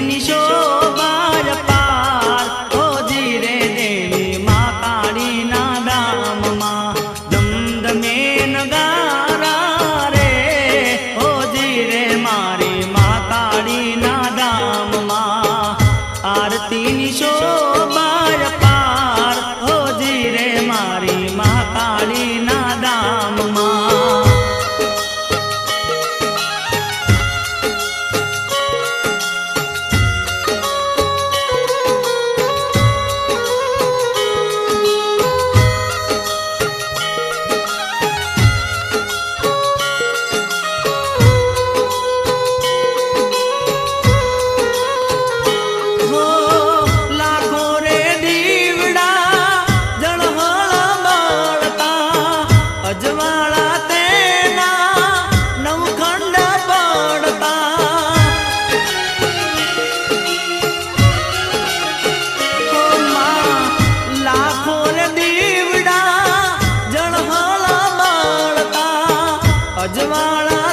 આરતીની શોભાર પાર ઓજી રે દેવી મા કાળીના ધામમાં ધમધમે નગારા રે ઓજી રે મારી મા કાળીના ધામમાં આરતીની શોભાર પાર ઓજી રે મારી મા કાળીના ધામમાં અજવાળા તેના નવખંડ પડતા લાખો રે દીવડા જળહળા બાળતા અજવાળા